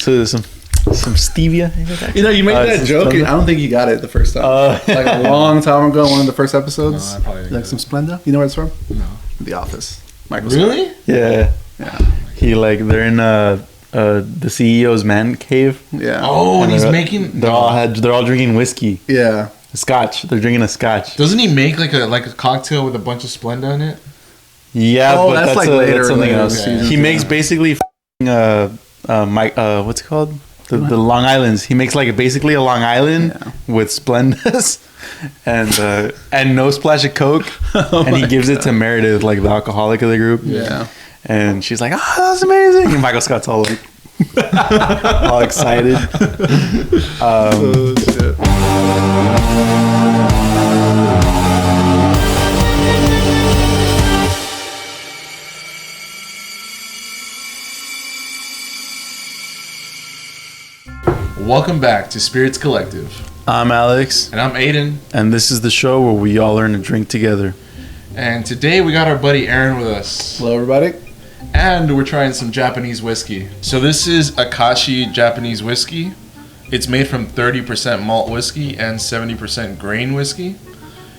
So some stevia. You know, you made that joke. Splenda? I don't think you got it the first time. Like a long time ago, one of the first episodes. No, I probably didn't like some Splenda. You know where it's from? No. The Office. Really? Yeah. They're in the CEO's man cave. Yeah. Oh, and he's making. They're all drinking whiskey. Yeah. Scotch. They're drinking a scotch. Doesn't he make like a cocktail with a bunch of Splenda in it? Yeah, but that's like that's something else. Seasons, he makes basically what's it called? The Long Islands. He makes like basically a Long Island with Splendas and no splash of Coke. And he gives it to Meredith, like the alcoholic of the group. Yeah. And she's like, "Oh, that's amazing!" And Michael Scott's all like, all excited. Oh shit. Welcome back to Spirits Collective. I'm Alex. And I'm Aiden. And this is the show where we all learn to drink together. And today we got our buddy Aaron with us. Hello, everybody. And we're trying some Japanese whiskey. So this is Akashi Japanese whiskey. It's made from 30% malt whiskey and 70% grain whiskey.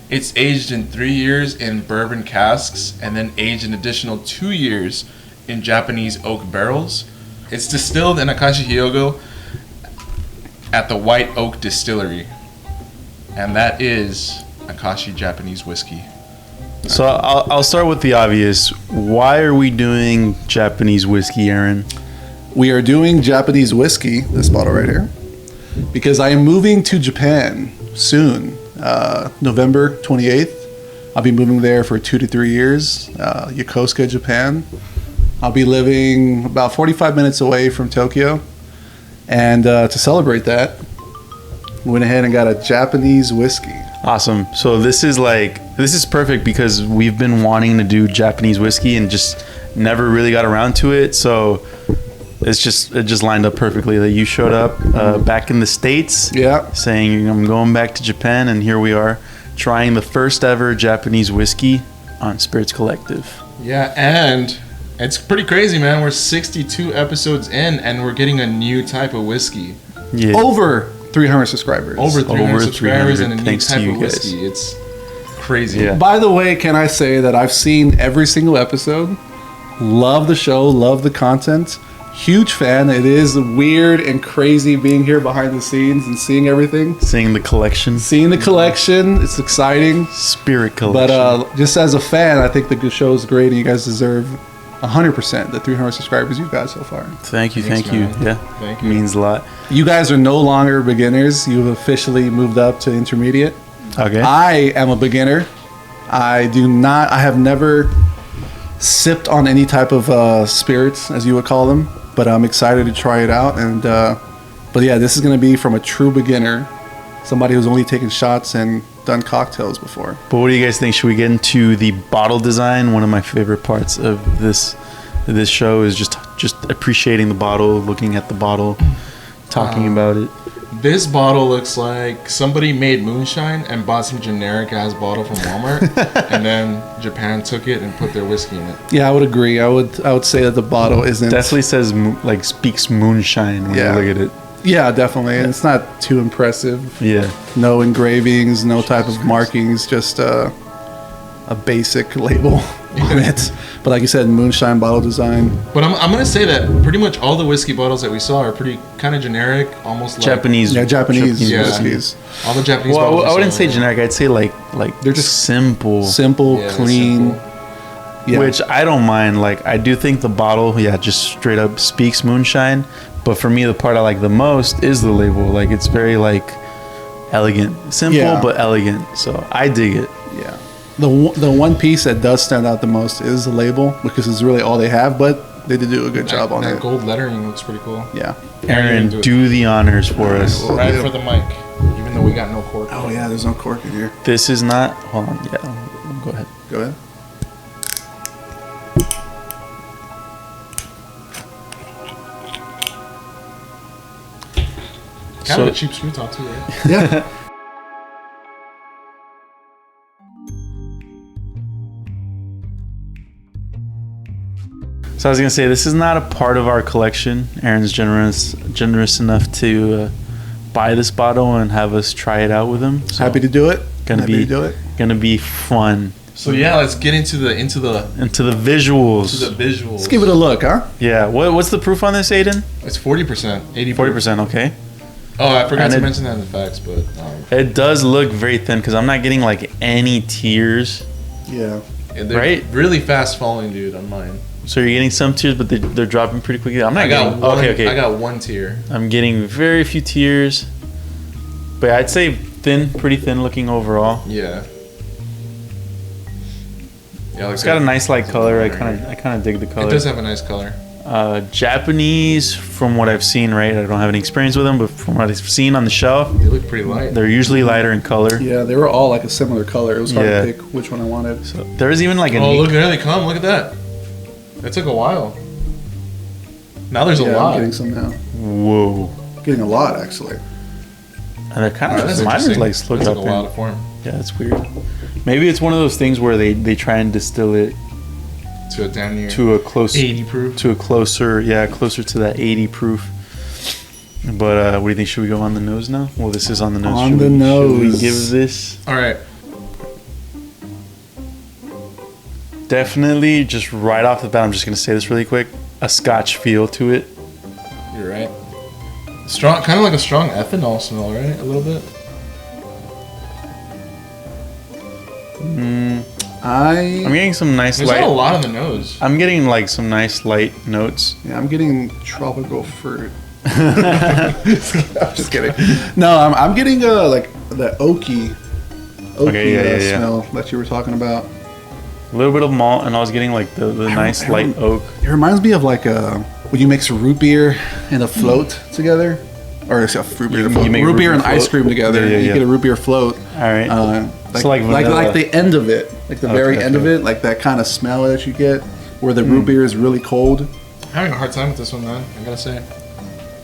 It's aged in 3 years in bourbon casks and then aged an additional 2 years in Japanese oak barrels. It's distilled in Akashi Hyogo at the White Oak Distillery. And that is Akashi Japanese whiskey. So I'll start with the obvious. Why are we doing Japanese whiskey, Aaron? We are doing Japanese whiskey, this bottle right here, because I am moving to Japan soon, November 28th. I'll be moving there for 2 to 3 years, Yokosuka, Japan. I'll be living about 45 minutes away from Tokyo. And to celebrate that, we went ahead and got a Japanese whiskey. Awesome. So this is perfect because we've been wanting to do Japanese whiskey and just never really got around to it. So it just lined up perfectly that you showed up back in the States. Yeah. Saying I'm going back to Japan, and here we are trying the first ever Japanese whiskey on Spirits Collective. Yeah, and it's pretty crazy, man. We're 62 episodes in, and we're getting a new type of whiskey. Yeah. Over 300 subscribers. Over 300 subscribers and a new type of whiskey. Guys. It's crazy. Yeah. By the way, can I say that I've seen every single episode. Love the show. Love the content. Huge fan. It is weird and crazy being here behind the scenes and seeing everything. Seeing the collection. It's exciting. Spirit collection. But just as a fan, I think the show is great and you guys deserve 100% the 300 subscribers you've got so far. Thank you. Thanks, thank you. man. Yeah. Thank you. Means a lot. You guys are no longer beginners. You've officially moved up to intermediate. Okay. I am a beginner. I have never sipped on any type of spirits, as you would call them, but I'm excited to try it out. And but yeah, this is going to be from a true beginner, somebody who's only taken shots and done cocktails before. But what do you guys think? Should we get into the bottle design? One of my favorite parts of this show is just appreciating the bottle, looking at the bottle, talking about it. This bottle looks like somebody made moonshine and bought some generic ass bottle from Walmart, and then Japan took it and put their whiskey in it. Yeah, I would agree. I would say that the bottle isn't Definitely says speaks moonshine when you look at it. Yeah, definitely. And it's not too impressive. Yeah. No engravings, no type of markings, just a basic label on it. But like you said, moonshine bottle design. But I'm going to say that pretty much all the whiskey bottles that we saw are pretty kind of generic, almost like... Japanese. Yeah, Japanese whiskeys. All the Japanese bottles. Well, I wouldn't say generic. I'd say like they're just simple. Simple, clean. Simple. Yeah. Which I don't mind. Like, I do think the bottle, just straight up speaks moonshine. But for me, the part I like the most is the label. Like, it's very, like, elegant. Simple, but elegant. So, I dig it. Yeah. The one piece that does stand out the most is the label, because it's really all they have, but they did do a good job on it. That gold lettering looks pretty cool. Yeah. Aaron, do the honors for us. Right for the mic, even though we got no cork. Oh, yeah, there's no cork in here. This is not... Hold on. Yeah, go ahead. Go ahead. Kind of a cheap screw top too, right? Yeah. So I was gonna say this is not a part of our collection. Aaron's generous enough to buy this bottle and have us try it out with him. So Happy to do it. Gonna be fun. So yeah, let's get into the visuals. Let's give it a look, huh? Yeah. What's the proof on this, Aiden? It's 40%, 80%. 40%. Okay. Oh, I forgot to mention that in the facts, but it does look very thin because I'm not getting like any tears. Yeah. they're right? really fast falling, dude, on mine. So you're getting some tears, but they're dropping pretty quickly. I got one tear. I'm getting very few tears, but I'd say thin, pretty thin looking overall. Yeah. Yeah, it's got a nice light color. I kind of dig the color. It does have a nice color. Japanese, from what I've seen, right? I don't have any experience with them, but from what I've seen on the shelf, they look pretty light. They're usually lighter in color. Yeah, they were all like a similar color. It was hard to pick which one I wanted. So there is even like a look, there they come. Look at that. It took a while. Now there's a lot. I'm getting some now. Whoa. Getting a lot, actually. And they're kind of mine is like slow dropping. A lot of form. Yeah, that's weird. Maybe it's one of those things where they try and distill it to a damn near to a close 80 proof. To a closer to that 80 proof. But what do you think? Should we go on the nose now? Well, this is on the nose. On the nose. Should we give this? All right. Definitely, just right off the bat, I'm just gonna say this really quick. A Scotch feel to it. You're right. Strong, kind of like a strong ethanol smell, right? A little bit. I'm getting some nice There's light. not a lot on the nose. I'm getting like some nice light notes. Yeah, I'm getting tropical fruit. I'm just kidding. No, I'm getting like the oaky smell that you were talking about. A little bit of malt, and I was getting like the nice light oak. It reminds me of like when you mix root beer and a float together, or root beer, root beer and ice cream together. You get a root beer float. All right. Like the end of it, like the very end of it, like that kind of smell that you get, where the root beer is really cold. I'm having a hard time with this one, man. I gotta say.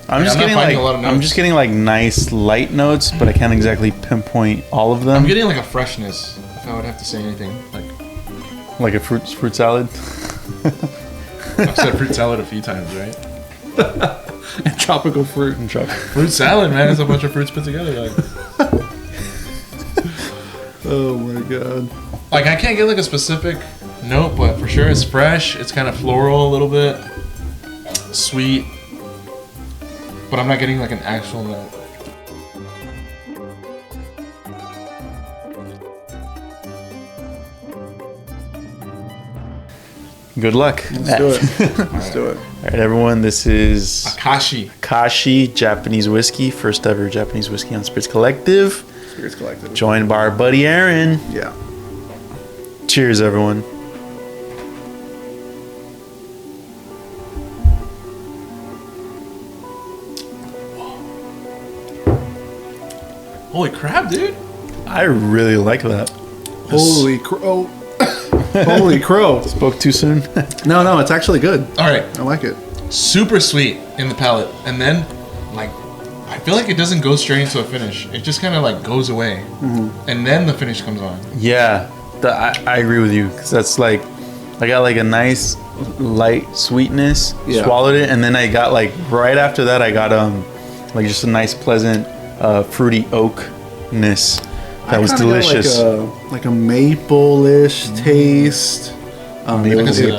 I'm just getting like nice light notes, but I can't exactly pinpoint all of them. I'm getting like a freshness, if I would have to say anything. Like a fruit salad. I've said fruit salad a few times, right? And tropical fruit. Fruit salad, man. It's a bunch of fruits put together. Oh my god. Like I can't get like a specific note, but for sure it's fresh. It's kind of floral a little bit, sweet, but I'm not getting like an actual note. Good luck. Let's do it. Let's do it. All right, everyone. This is Akashi Japanese whiskey. First ever Japanese whiskey on Spirits Collective. Joined by our buddy Aaron. Yeah. Cheers, everyone. Holy crap, dude. I really like that. Holy crow. Holy crow. Spoke too soon? No, it's actually good. All right. I like it. Super sweet in the palate. And then, like, I feel like it doesn't go straight into a finish. It just kind of, like, goes away. Mm-hmm. And then the finish comes on. Yeah. I agree with you. Because that's, like, I got, like, a nice light sweetness. Yeah. Swallowed it. And then I got, like, right after that, I got, like, just a nice, pleasant, fruity oakness. That was delicious. Like a maple-ish taste. It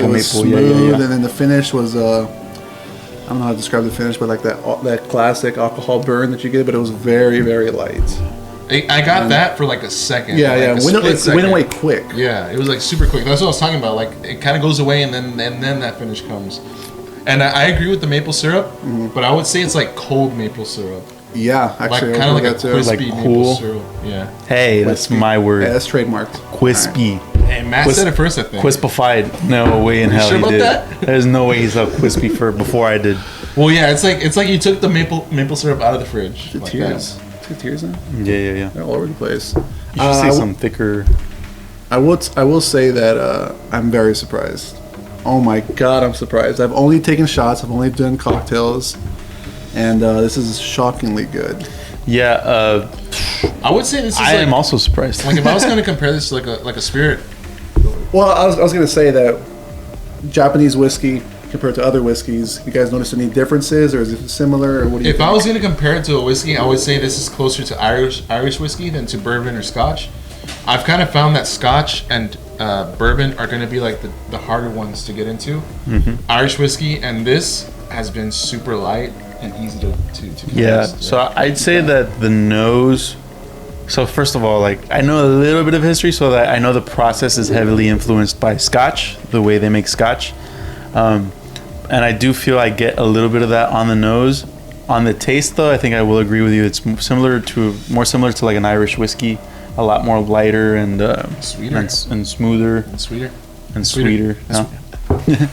was smooth, and then the finish was I don't know how to describe the finish, but like that classic alcohol burn that you get, but it was very, very light. I got that for like a second. Yeah, it went away quick. Yeah, it was like super quick. That's what I was talking about. Like it kind of goes away, and then that finish comes. And I agree with the maple syrup, but I would say it's like cold maple syrup. Yeah, actually, like kind of like a crispy like maple syrup. Yeah. Hey, that's my word. Yeah, that's trademarked. Crispy. Right. Hey, Matt said it first, I think. Quispified. No way in hell sure he about did. That? There's no way he saw crispy before I did. Well, yeah, it's like you took the maple syrup out of the fridge. The like tears. Two tears in? Yeah. They're all over the place. You should say some thicker. I will say that I'm very surprised. Oh my god, I'm surprised. I've only taken shots. I've only done cocktails, and this is shockingly good. Yeah, I would say this is. I am also surprised. Like if I was going to compare this to like a spirit. Well, I was going to say that Japanese whiskey, compared to other whiskeys? You guys notice any differences, or is it similar, or what do you If think? I was going to compare it to a whiskey, I would say this is closer to Irish whiskey than to bourbon or Scotch. I've kind of found that Scotch and bourbon are going to be like the harder ones to get into. Irish whiskey and this has been super light and easy to Yeah. cast. So I'd say that the nose. So first of all, like I know a little bit of history, so that I know the process is heavily influenced by Scotch, the way they make Scotch, and I do feel I get a little bit of that on the nose. On the taste, though, I think I will agree with you. It's more similar to like an Irish whiskey, a lot more lighter and Sweeter. and smoother And sweeter. and sweeter. And No?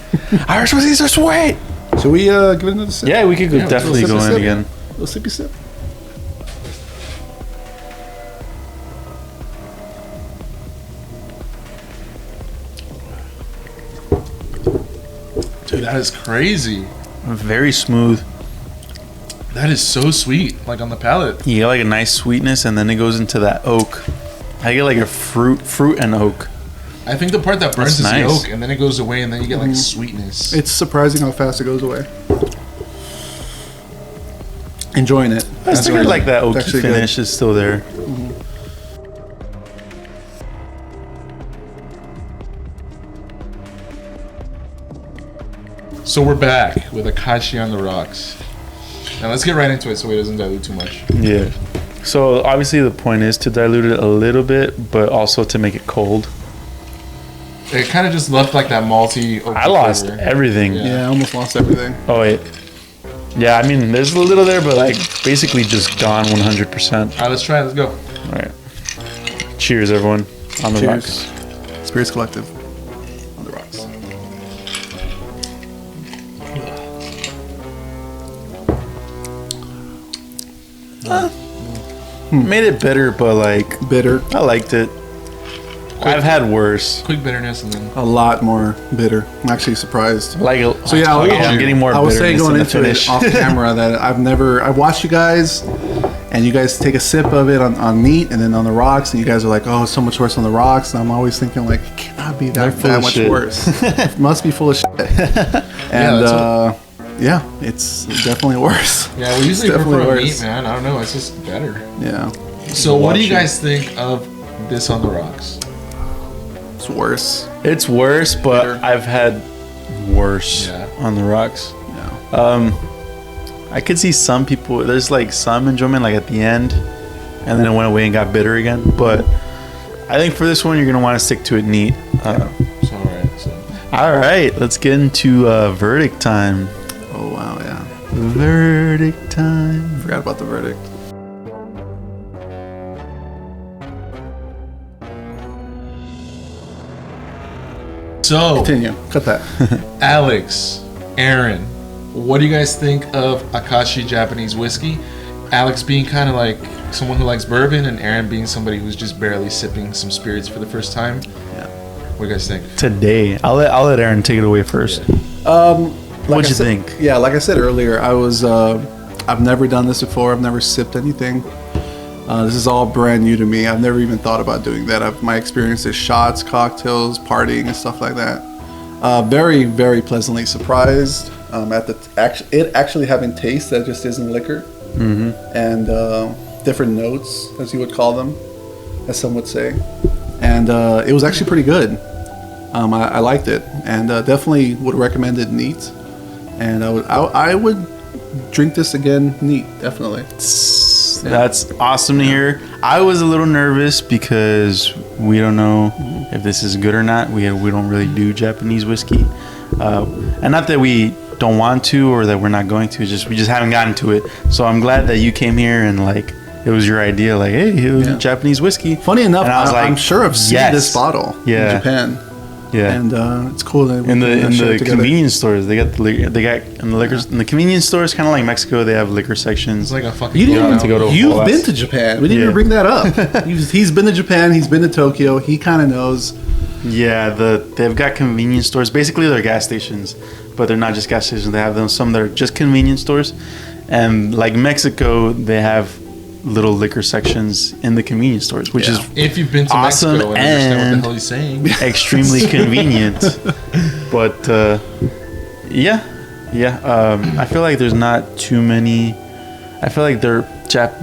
Irish whiskeys are sweet. Should we give it another sip? Yeah, we could definitely Little go in sippy again. Little sippy sip. Dude, that is crazy. Very smooth. That is so sweet, like on the palate. You get like a nice sweetness, and then it goes into that oak. I get like a fruit and oak. I think the part that burns That's is nice. the oak, and then it goes away, and then you get like sweetness. It's surprising how fast it goes away. Enjoying it. I still Enjoying like it. that It's oaky actually good. finish is still there. So we're back with Akashi on the rocks. Now let's get right into it so it doesn't dilute too much. Yeah. So obviously the point is to dilute it a little bit, but also to make it cold. It kind of just left like that malty. oaky I lost flavor. everything. Yeah. Yeah, I almost lost everything. Oh wait. Yeah, I mean there's a little there, but like basically just gone 100%. All right, let's try it. Let's go. All right. Cheers, everyone. On the Cheers. rocks. Spirits Collective. On the rocks. Made it bitter, but like Bitter. I liked it. I've had worse. Quick bitterness and then. A lot more bitter. I'm actually surprised. Like So yeah, I'm getting more. I was saying bitterness going in the into it finish. off camera that I've watched you guys, and you guys take a sip of it on neat, and then on the rocks, and you guys are like, oh, it's so much worse on the rocks, and I'm always thinking like, it cannot be They're that, full that of much shit. worse. It must be full of shit. And that's yeah, it's definitely worse. Yeah, we usually It's definitely prefer worse. meat, man. I don't know. It's just better. Yeah, So, what do you Watch it. guys think of this on the rocks? it's worse. It's worse, but Bitter. I've had worse Yeah. on the rocks. Yeah. I could see some people. There's like some enjoyment, like at the end, and then it went away and got bitter again. But I think for this one, you're gonna want to stick to it neat. So, all right. So, All right, let's get into verdict time. Oh wow, yeah. Verdict time. Forgot about the verdict. so Continue. Cut that. Alex, Aaron, what do you guys think of Akashi Japanese whiskey? Alex being kind of like someone who likes bourbon, and Aaron being somebody who's just barely sipping some spirits for the first time. Yeah. What do you guys think? Today, I'll let Aaron take it away first. What'd you think? Yeah, like I said earlier, I was I've never done this before. I've never sipped anything. This is all brand new to me. I've never even thought about doing that. My experience is shots, cocktails, partying, and stuff like that. Very, very pleasantly surprised at it actually having taste that just isn't liquor, and different notes, as you would call them, as some would say. And it was actually pretty good. I liked it, and definitely would recommend it neat. And I would drink this again neat, definitely. That's awesome to hear. I was a little nervous because we don't know if this is good or not. We don't really do Japanese whiskey, and not that we don't want to or that we're not going to. We just haven't gotten to it. So I'm glad that you came here and like it was your idea. Like, hey, it was Japanese whiskey. Funny enough, And I was like, I'm sure I've seen yes. this bottle in Japan. Yeah. And it's cool that we in can share the it together. convenience stores, they got in the liquors in the convenience stores, kind of like Mexico. They have liquor sections. It's like a fucking. You didn't Yeah, even to go to You've Wallace. been to Japan. We didn't Yeah. even bring that up. He's been to Japan. He's been to Tokyo. He kind of knows. Yeah, they've got convenience stores. Basically, they're gas stations, but they're not just gas stations. They have some that are just convenience stores, and like Mexico, they have little liquor sections in the convenience stores, which is If you've been to Awesome Mexico and understand what and- the hell he's saying. extremely convenient. But Yeah. I feel like there's not too many. I feel like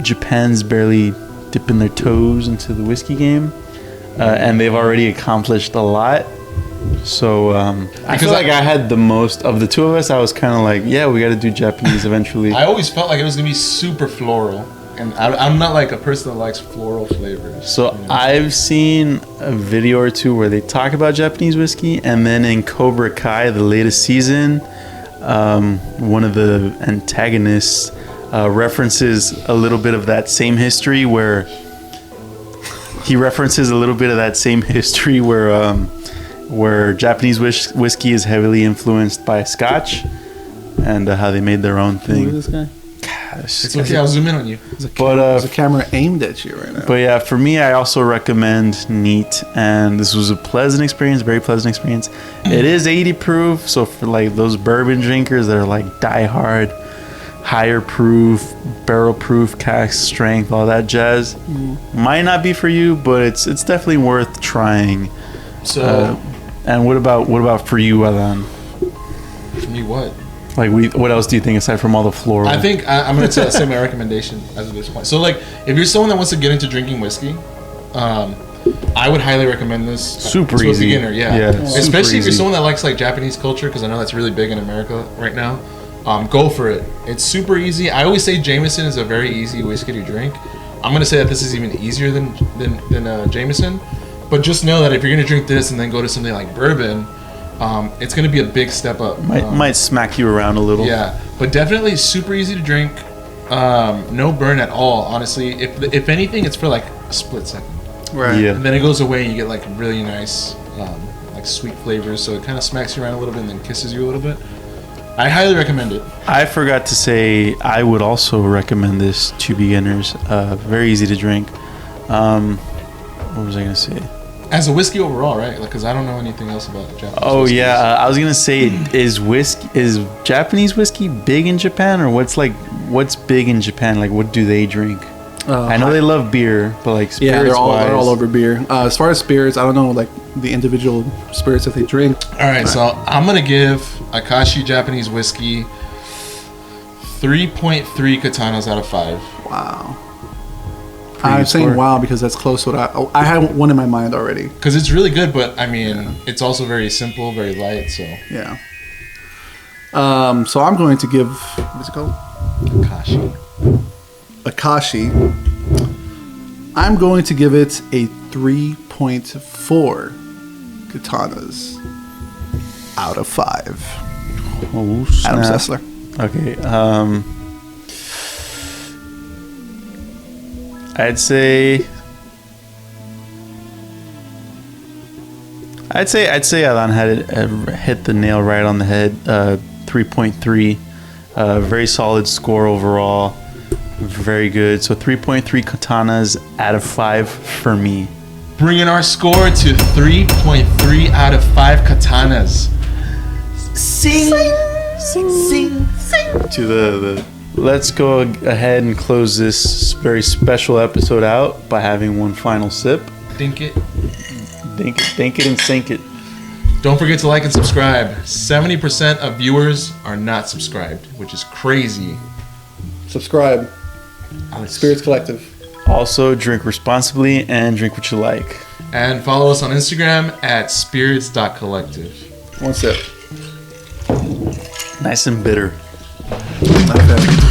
Japan's barely dipping their toes into the whiskey game, and they've already accomplished a lot. So I feel like I had the most of the two of us. I was kind of like, yeah, we got to do Japanese eventually. I always felt like it was gonna be super floral, and I'm not like a person that likes floral flavors. So I've seen a video or two where they talk about Japanese whiskey, and then in Cobra Kai, the latest season, one of the antagonists references a little bit of that same history where Japanese whiskey is heavily influenced by Scotch, and how they made their own thing. Who is this guy? Gosh, It's okay, I'll zoom in on you. There's a camera aimed at you right now. But yeah, for me, I also recommend Neat, and this was a pleasant experience, very pleasant experience. It is 80 proof, so for like those bourbon drinkers that are like die hard, higher proof, barrel proof, cask strength, all that jazz, might not be for you, but it's definitely worth trying. So, and what about for you, Alan? for me, what? Like, what else do you think aside from all the floral? I think I'm going to say my recommendation as of this point. So, like, if you're someone that wants to get into drinking whiskey, I would highly recommend this. Super to easy. a beginner, yeah. Super Especially if you're easy. someone that likes, like, Japanese culture, because I know that's really big in America right now. Go for it. It's super easy. I always say Jameson is a very easy whiskey to drink. I'm going to say that this is even easier than Jameson. But just know that if you're going to drink this and then go to something like bourbon, it's going to be a big step up. Might smack you around a little. Yeah, but definitely super easy to drink. No burn at all, honestly. If anything, it's for like a split second. Right. Yeah. And then it goes away and you get like really nice, like sweet flavors. So it kind of smacks you around a little bit and then kisses you a little bit. I highly recommend it. I forgot to say I would also recommend this to beginners. Very easy to drink. What was I gonna say? As a whiskey overall, right? Like, because I don't know anything else about Japanese. Oh whiskeys. yeah, I was gonna say, is Japanese whiskey big in Japan, or what's big in Japan? Like, what do they drink? I know they love beer, but like spirits Yeah, they're wise, all over beer. As far as spirits, I don't know like the individual spirits that they drink. All right, so I'm gonna give Akashi Japanese whiskey 3.3 katanas out of 5. Wow. Pretty I'm good saying score. wow because that's close to what I had one in my mind already. Because it's really good, but I mean, it's also very simple, very light. So Yeah. So I'm going to give what's it called? Akashi. Akashi. I'm going to give it a 3.4 katanas out of 5. Oh, Adam snap. Sessler. Okay. I'd say Alan had it hit the nail right on the head. 3.3, very solid score overall. Very good. So 3.3 katanas out of 5 for me. Bringing our score to 3.3 out of 5 katanas. Sing. To the. Let's go ahead and close this very special episode out by having one final sip. Think it. Think it and sink it. Don't forget to like and subscribe. 70% of viewers are not subscribed, which is crazy. Subscribe. Spirits Collective. Also, drink responsibly and drink what you like. And follow us on Instagram at spirits.collective. One sip. Nice and bitter. Okay.